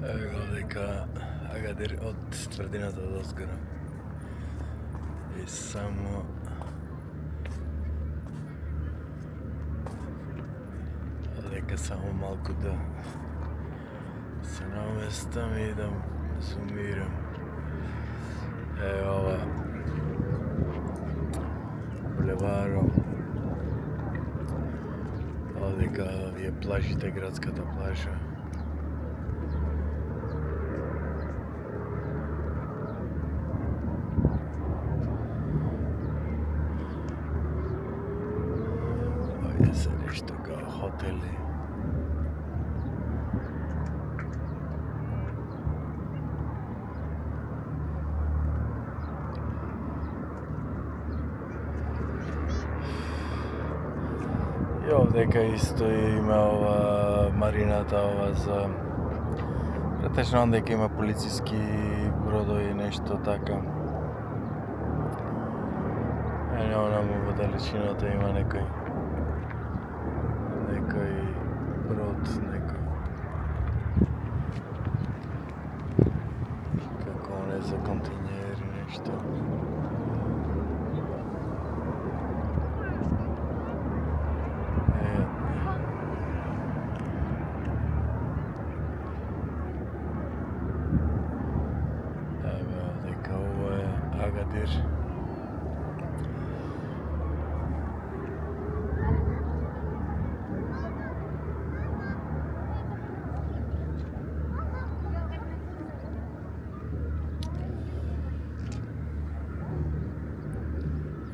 Ево го дека Агадир од тврдината до згора. И само дека само малку да се наместам и да зумирам. Ево ова булеваро. Одека вие плажите, градската плажа. Овде се нешто као хотели. И овдека исто има ова марината ова за претежно дека има полициски бродови нешто така. Ене онаму во далечината има некој брод, некој како оне за континери нешто. Агадир.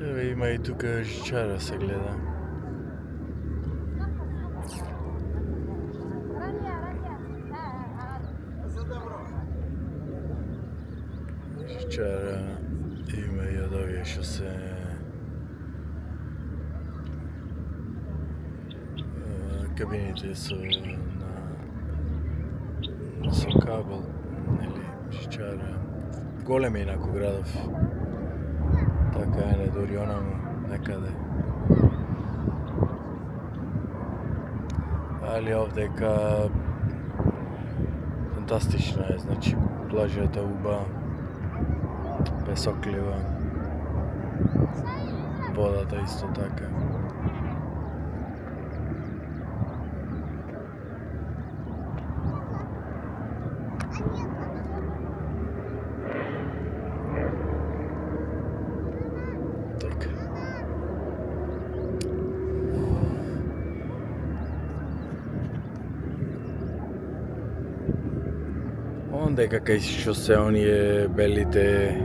Еве има и тука жичара се гледа. Жичара има и од овие што се кабините со кабел, нели, жичара. Голем е инаку градов. Така е, не дури онаму некаде. Али овдека фантастично е, значи плажата убава, песоклива, водата исто така. Така. Ондека кај што се оние белите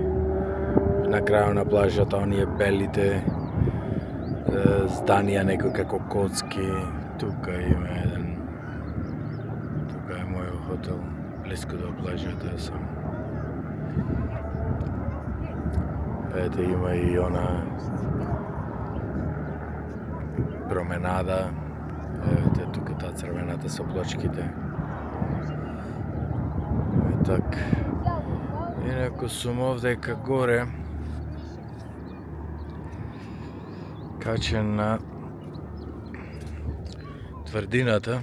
на крајот на плажата, оние белите зданија некои како коцки, тука има еден, тука е мојот хотел, близко до плажата сам. Ете има и она променада, евете тука таа црвената со плочките. Так. Инаку сум овдека горе, качен на тврдината.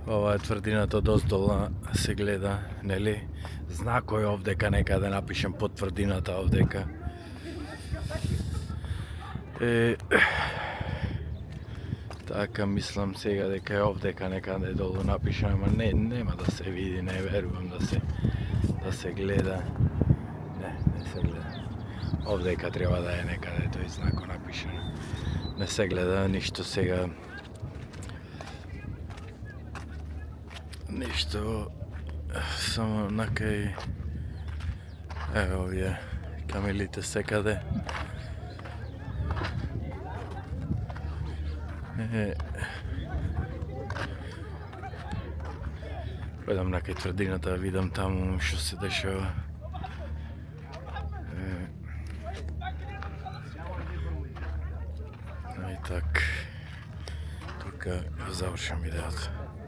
Ова е тврдината доздолна се гледа, нели? Знакој овдека некаде напишем под тврдината овдека. Така мислам сега дека е овдека некаде долу напишем, ама нема да се види, не верувам да се гледа. Не се гледа. Овдека треба да е некаде тој знако напишено. Не се гледа ништо сега. Ништо само накај ево овие камилите секаде. Одам накај тврдината да видам таму што се дешава. И так, тука завршам видеото.